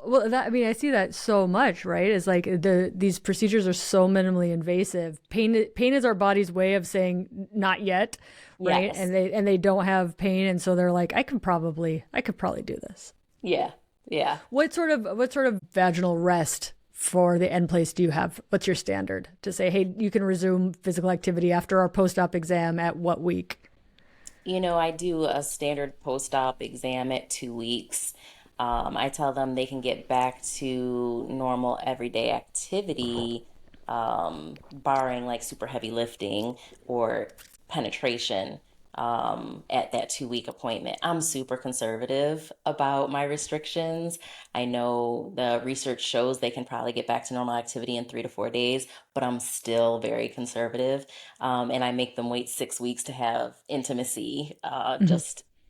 Well, I mean, I see that so much, right? It's like these procedures are so minimally invasive. Pain is our body's way of saying not yet, right? Yes. And they don't have pain, and so they're like, I could probably do this. Yeah. Yeah. What sort of vaginal rest for the end place do you have? What's your standard to say, hey, you can resume physical activity after our post-op exam at what week? I do a standard post-op exam at 2 weeks. I tell them they can get back to normal everyday activity, barring like super heavy lifting or penetration, at that 2 week appointment. I'm super conservative about my restrictions. I know the research shows they can probably get back to normal activity in 3 to 4 days, but I'm still very conservative. And I make them wait 6 weeks to have intimacy,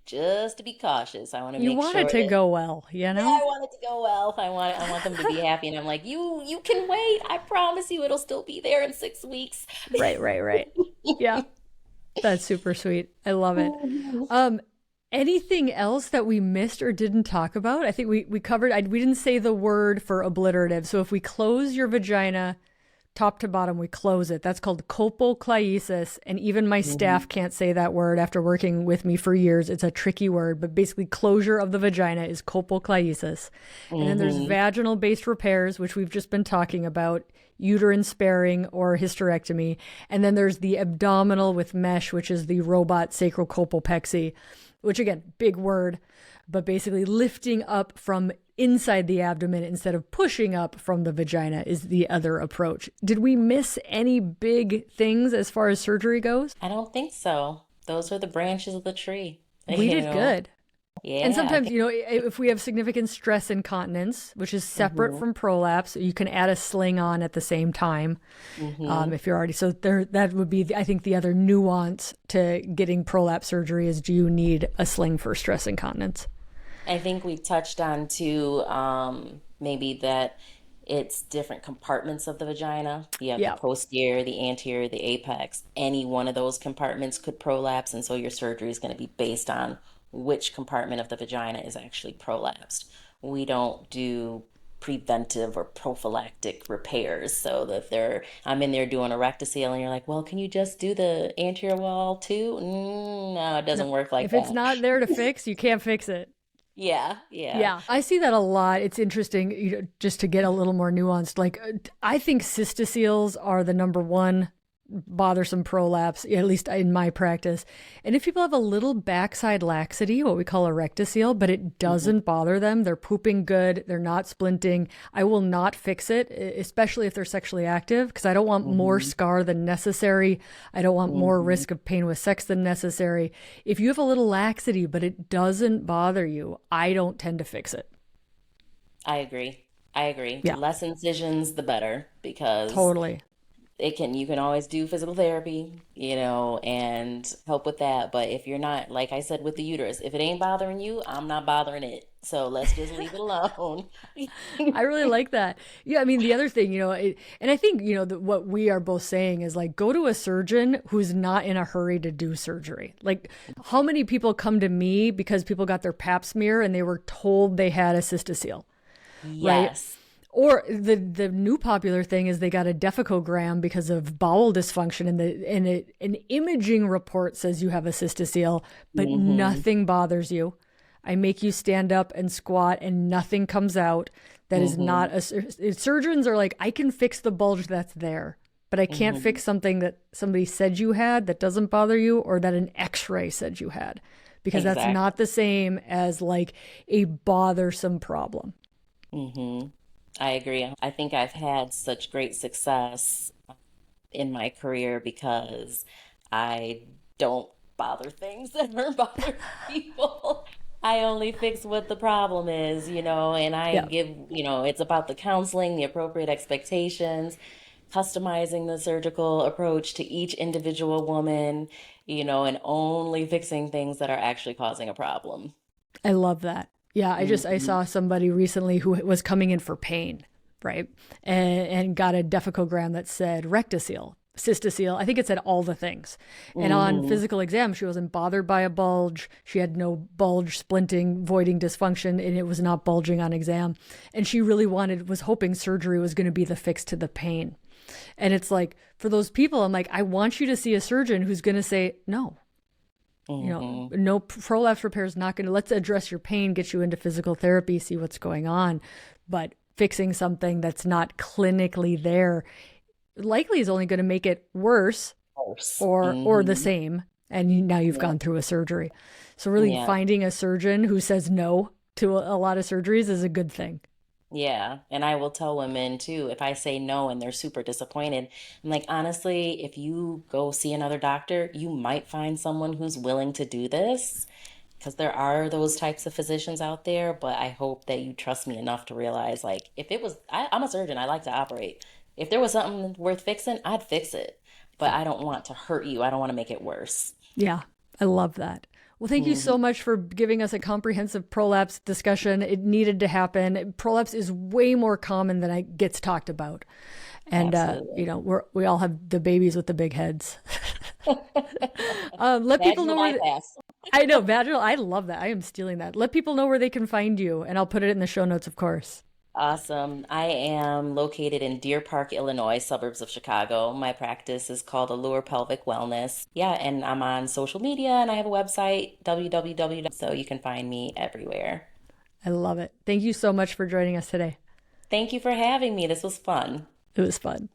just to be cautious. I want to You make want sure it to that, go well, you yeah, know? I want it to go well. I want them to be happy, and I'm like, you can wait. I promise you, it'll still be there in 6 weeks. Right. Yeah, that's super sweet. I love it. Anything else that we missed or didn't talk about? I think we covered, we didn't say the word for obliterative. So if we close your vagina top to bottom, we close it. That's called colpocliesis. And even my staff can't say that word after working with me for years. It's a tricky word, but basically closure of the vagina is colpocliesis. And then there's vaginal based repairs, which we've just been talking about, uterine sparing or hysterectomy. And then there's the abdominal with mesh, which is the robot sacrocolpopexy, which again, big word, but basically lifting up from inside the abdomen instead of pushing up from the vagina is the other approach. Did we miss any big things as far as surgery goes? I don't think so. Those are the branches of the tree. We did good. Yeah, And I sometimes, think. if we have significant stress incontinence, which is separate from prolapse, you can add a sling on at the same time. If you're already, so there, that would be, I think, the other nuance to getting prolapse surgery is, do you need a sling for stress incontinence? I think we touched on too, maybe that it's different compartments of the vagina. You have the Yeah. posterior, the anterior, the apex. Any one of those compartments could prolapse, and so your surgery is going to be based on which compartment of the vagina is actually prolapsed. We don't do preventive or prophylactic repairs. So that if I'm in there doing a rectocele and you're like, well, can you just do the anterior wall too? No, it doesn't work like If it's that. not there to fix, you can't fix it. Yeah, yeah. Yeah, I see that a lot. It's interesting, just to get a little more nuanced. Like, I think cystoceles are the number one bothersome prolapse, at least in my practice. And if people have a little backside laxity, what we call a rectocele, but it doesn't bother them, they're pooping good, they're not splinting, I will not fix it, especially if they're sexually active, because I don't want more scar than necessary. I don't want more risk of pain with sex than necessary. If you have a little laxity, but it doesn't bother you, I don't tend to fix it. I agree. I agree. Yeah, Less incisions, the better, because totally. you can always do physical therapy, and help with that. But if you're not, like I said with the uterus, if it ain't bothering you, I'm not bothering it. So let's just leave it alone. I really like that. Yeah, I mean, the other thing, and I think, what we are both saying is like, go to a surgeon who's not in a hurry to do surgery. Like, how many people come to me because people got their pap smear and they were told they had a cystocele, right? Yes. Or the new popular thing is they got a deficogram because of bowel dysfunction, and an imaging report says you have a cystocele, but nothing bothers you. I make you stand up and squat and nothing comes out. That is not surgeons are like, I can fix the bulge that's there, but I can't fix something that somebody said you had that doesn't bother you, or that an x-ray said you had, because that's not the same as like a bothersome problem. I agree. I think I've had such great success in my career because I don't bother things that are bothering people. I only fix what the problem is, and I Yeah. give, it's about the counseling, the appropriate expectations, customizing the surgical approach to each individual woman, and only fixing things that are actually causing a problem. I love that. Yeah, I Hmm. saw somebody recently who was coming in for pain, right? And got a deficogram that said rectocele, cystocele. I think it said all the things. And on Hmm. physical exam, she wasn't bothered by a bulge. She had no bulge, splinting, voiding dysfunction, and it was not bulging on exam. And she really was hoping surgery was going to be the fix to the pain. And it's like, for those people, I'm like, I want you to see a surgeon who's going to say, no, Hmm. no prolapse repair is not going to, let's address your pain, get you into physical therapy, see what's going on. But fixing something that's not clinically there likely is only going to make it worse Course. or the Hmm. same. And now you've Yeah. gone through a surgery. So really Yeah. finding a surgeon who says no to a lot of surgeries is a good thing. Yeah, and I will tell women too, if I say no and they're super disappointed, I'm like, honestly, if you go see another doctor, you might find someone who's willing to do this because there are those types of physicians out there, but I hope that you trust me enough to realize, like, if it was, I'm a surgeon, I like to operate. If there was something worth fixing, I'd fix it, but Yeah. I don't want to hurt you. I don't want to make it worse. Yeah, I love that. Well, thank you so Hmm. much for giving us a comprehensive prolapse discussion. It needed to happen. Prolapse is way more common than it gets talked about. And, Absolutely. we all have the babies with the big heads. Let people Vaginal know bypass. I know, vaginal. I love that. I am stealing that. Let people know where they can find you, and I'll put it in the show notes, of course. Awesome. I am located in Deer Park, Illinois, suburbs of Chicago. My practice is called Allure Pelvic Wellness. Yeah, and I'm on social media and I have a website, www. So you can find me everywhere. I love it. Thank you so much for joining us today. Thank you for having me. This was fun. It was fun.